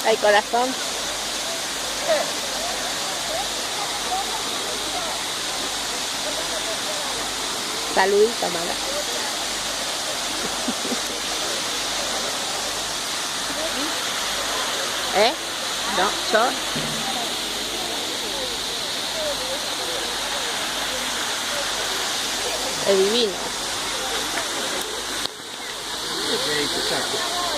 Hay corazón. Saludito, mala. No, yo. Es divino. Ok, escuchaste.